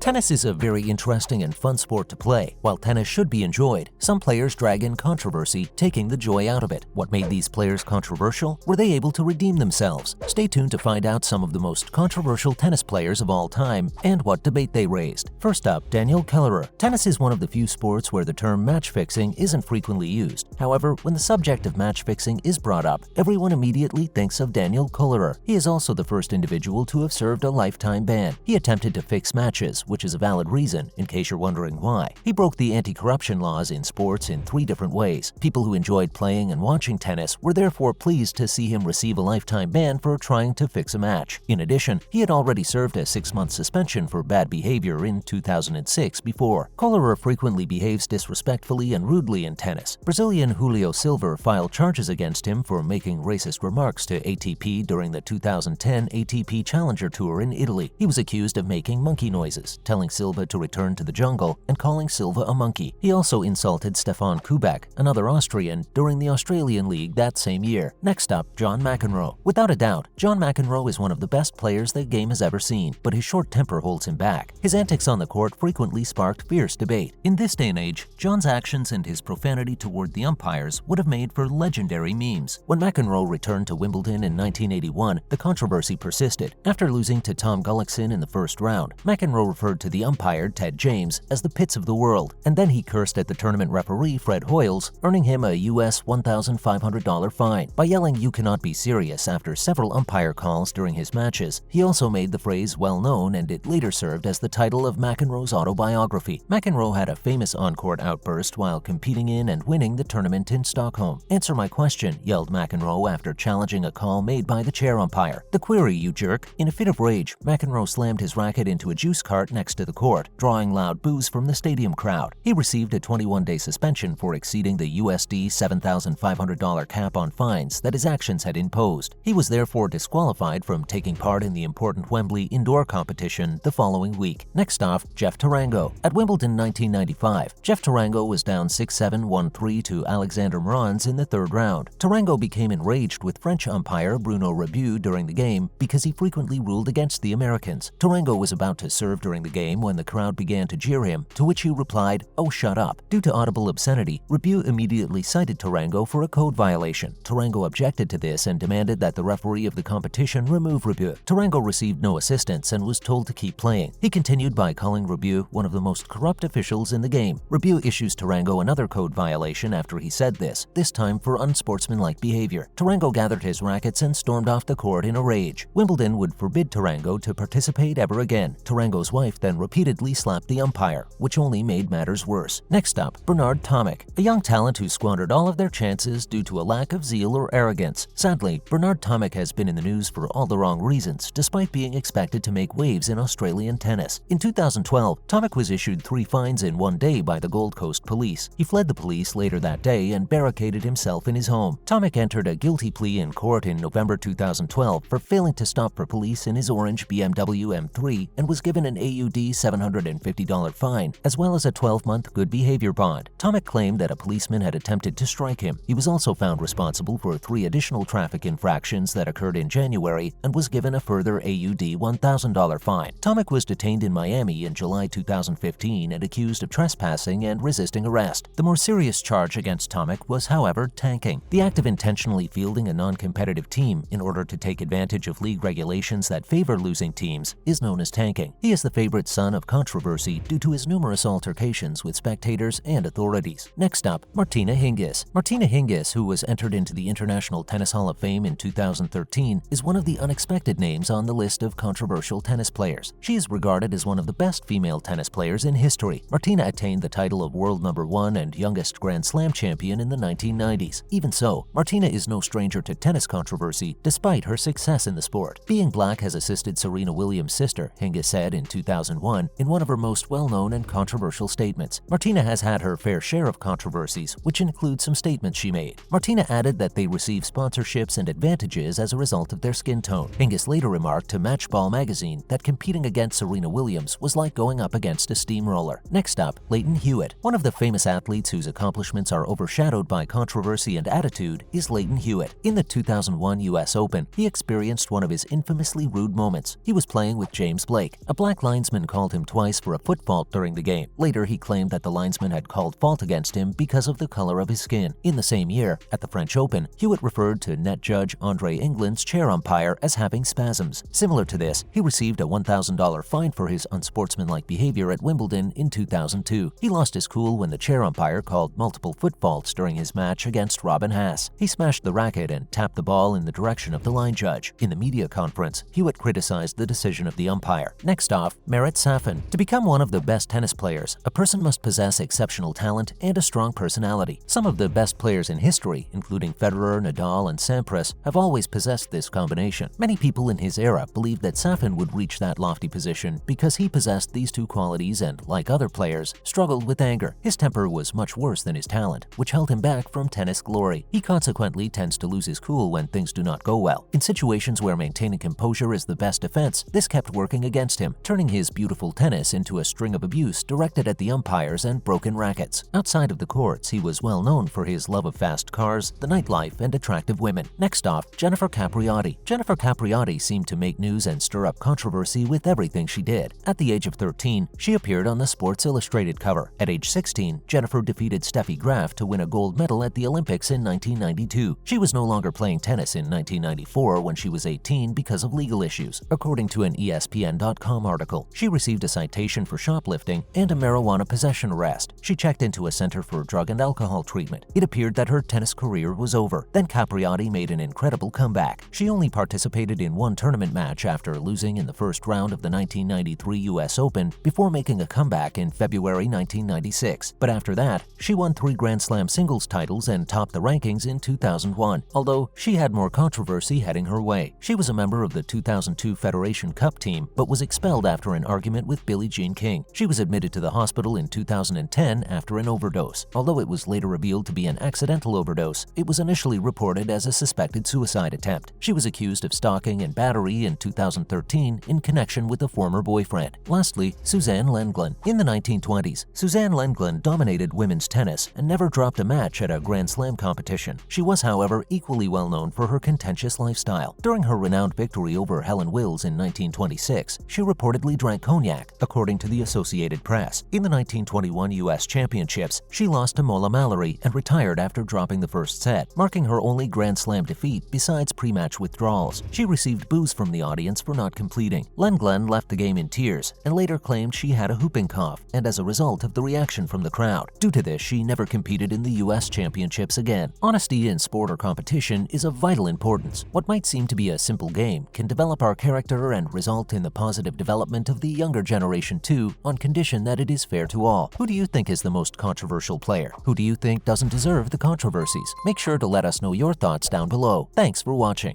Tennis is a very interesting and fun sport to play. While tennis should be enjoyed, some players drag in controversy, taking the joy out of it. What made these players controversial? Were they able to redeem themselves? Stay tuned to find out some of the most controversial tennis players of all time and what debate they raised. First up, Daniel Kelleher. Tennis is one of the few sports where the term match fixing isn't frequently used. However, when the subject of match fixing is brought up, everyone immediately thinks of Daniel Kelleher. He is also the first individual to have served a lifetime ban. He attempted to fix matches, which is a valid reason, in case you're wondering why. He broke the anti-corruption laws in sports in 3 different ways. People who enjoyed playing and watching tennis were therefore pleased to see him receive a lifetime ban for trying to fix a match. In addition, he had already served a 6-month suspension for bad behavior in 2006 before. Kelleher frequently behaves disrespectfully and rudely in tennis. Brazilian Julio Silva filed charges against him for making racist remarks to ATP during the 2010 ATP Challenger Tour in Italy. He was accused of making monkey noises, telling Silva to return to the jungle, and calling Silva a monkey. He also insulted Stefan Kubek, another Austrian, during the Australian League that same year. Next up, John McEnroe. Without a doubt, John McEnroe is one of the best players the game has ever seen, but his short temper holds him back. His antics on the court frequently sparked fierce debate. In this day and age, John's actions and his profanity toward the umpires would have made for legendary memes. When McEnroe returned to Wimbledon in 1981, the controversy persisted. After losing to Tom Gullickson in the first round, McEnroe referred to the umpire, Ted James, as the pits of the world, and then he cursed at the tournament referee, Fred Hoyles, earning him a US $1,500 fine. By yelling "you cannot be serious" after several umpire calls during his matches, he also made the phrase well known, and it later served as the title of McEnroe's autobiography. McEnroe had a famous on-court outburst while competing in and winning the tournament in Stockholm. "Answer my question," yelled McEnroe after challenging a call made by the chair umpire. "The query, you jerk." In a fit of rage, McEnroe slammed his racket into a juice cart next to the court, drawing loud boos from the stadium crowd. He received a 21-day suspension for exceeding the USD $7,500 cap on fines that his actions had imposed. He was therefore disqualified from taking part in the important Wembley indoor competition the following week. Next off, Jeff Tarango. At Wimbledon 1995, Jeff Tarango was down 6-7, 1-3 to Alexander Morans in the 3rd round. Tarango became enraged with French umpire Bruno Rebu during the game because he frequently ruled against the Americans. Tarango was about to serve during the game when the crowd began to jeer him, to which he replied, "Oh, shut up." Due to audible obscenity, Rebu immediately cited Tarango for a code violation. Tarango objected to this and demanded that the referee of the competition remove Rebu. Tarango received no assistance and was told to keep playing. He continued by calling Rebu one of the most corrupt officials in the game. Rebu issues Tarango another code violation after he said this time for unsportsmanlike behavior. Tarango gathered his rackets and stormed off the court in a rage. Wimbledon would forbid Tarango to participate ever again. Tarango's wife then repeatedly slapped the umpire, which only made matters worse. Next up, Bernard Tomic, a young talent who squandered all of their chances due to a lack of zeal or arrogance. Sadly, Bernard Tomic has been in the news for all the wrong reasons, despite being expected to make waves in Australian tennis. In 2012, Tomic was issued 3 fines in 1 day by the Gold Coast police. He fled the police later that day and barricaded himself in his home. Tomic entered a guilty plea in court in November 2012 for failing to stop for police in his orange BMW M3 and was given an AUD $750 fine, as well as a 12-month good behavior bond. Tomic claimed that a policeman had attempted to strike him. He was also found responsible for 3 additional traffic infractions that occurred in January and was given a further AUD $1,000 fine. Tomic was detained in Miami in July 2015 and accused of trespassing and resisting arrest. The more serious charge against Tomic was, however, tanking. The act of intentionally fielding a non-competitive team in order to take advantage of league regulations that favor losing teams is known as tanking. He is the favorite son of controversy due to his numerous altercations with spectators and authorities. Next up, Martina Hingis. Martina Hingis, who was entered into the International Tennis Hall of Fame in 2013, is one of the unexpected names on the list of controversial tennis players. She is regarded as one of the best female tennis players in history. Martina attained the title of world #1 and youngest Grand Slam champion in the 1990s. Even so, Martina is no stranger to tennis controversy despite her success in the sport. Being black has assisted Serena Williams' sister, Hingis said in 2001 in one of her most well-known and controversial statements. Martina has had her fair share of controversies, which include some statements she made. Martina added that they receive sponsorships and advantages as a result of their skin tone. Hingis later remarked to Matchball magazine that competing against Serena Williams was like going up against a steamroller. Next up, Lleyton Hewitt. One of the famous athletes whose accomplishments are overshadowed by controversy and attitude is Lleyton Hewitt. In the 2001 US Open, he experienced one of his infamously rude moments. He was playing with James Blake, a black linesman linesman called him twice for a foot fault during the game. Later, he claimed that the linesman had called fault against him because of the color of his skin. In the same year, at the French Open, Hewitt referred to net judge Andre England's chair umpire as having spasms. Similar to this, he received a $1,000 fine for his unsportsmanlike behavior at Wimbledon in 2002. He lost his cool when the chair umpire called multiple foot faults during his match against Robin Haas. He smashed the racket and tapped the ball in the direction of the line judge. In the media conference, Hewitt criticized the decision of the umpire. Next off, Marat Safin. To become one of the best tennis players, a person must possess exceptional talent and a strong personality. Some of the best players in history, including Federer, Nadal, and Sampras, have always possessed this combination. Many people in his era believed that Safin would reach that lofty position because he possessed these two qualities and, like other players, struggled with anger. His temper was much worse than his talent, which held him back from tennis glory. He consequently tends to lose his cool when things do not go well. In situations where maintaining composure is the best defense, this kept working against him, turning his beautiful tennis into a string of abuse directed at the umpires and broken rackets. Outside of the courts, he was well known for his love of fast cars, the nightlife, and attractive women. Next off, Jennifer Capriati. Jennifer Capriati seemed to make news and stir up controversy with everything she did. At the age of 13, she appeared on the Sports Illustrated cover. At age 16, Jennifer defeated Steffi Graf to win a gold medal at the Olympics in 1992. She was no longer playing tennis in 1994 when she was 18 because of legal issues. According to an ESPN.com article, she received a citation for shoplifting and a marijuana possession arrest. She checked into a center for drug and alcohol treatment. It appeared that her tennis career was over. Then Capriati made an incredible comeback. She only participated in one tournament match after losing in the first round of the 1993 US Open before making a comeback in February 1996. But after that, she won 3 Grand Slam singles titles and topped the rankings in 2001, although she had more controversy heading her way. She was a member of the 2002 Federation Cup team, but was expelled after an argument with Billie Jean King. She was admitted to the hospital in 2010 after an overdose. Although it was later revealed to be an accidental overdose, it was initially reported as a suspected suicide attempt. She was accused of stalking and battery in 2013 in connection with a former boyfriend. Lastly, Suzanne Lenglen. In the 1920s, Suzanne Lenglen dominated women's tennis and never dropped a match at a Grand Slam competition. She was, however, equally well known for her contentious lifestyle. During her renowned victory over Helen Wills in 1926, she reportedly drank cognac, according to the Associated Press. In the 1921 U.S. Championships, she lost to Mola Mallory and retired after dropping the first set, marking her only Grand Slam defeat besides pre-match withdrawals. She received boos from the audience for not completing. Lenglen left the game in tears and later claimed she had a whooping cough, and as a result of the reaction from the crowd. Due to this, she never competed in the U.S. Championships again. Honesty in sport or competition is of vital importance. What might seem to be a simple game can develop our character and result in the positive development of the younger generation too, on condition that it is fair to all. Who do you think is the most controversial player? Who do you think doesn't deserve the controversies? Make sure to let us know your thoughts down below. Thanks for watching.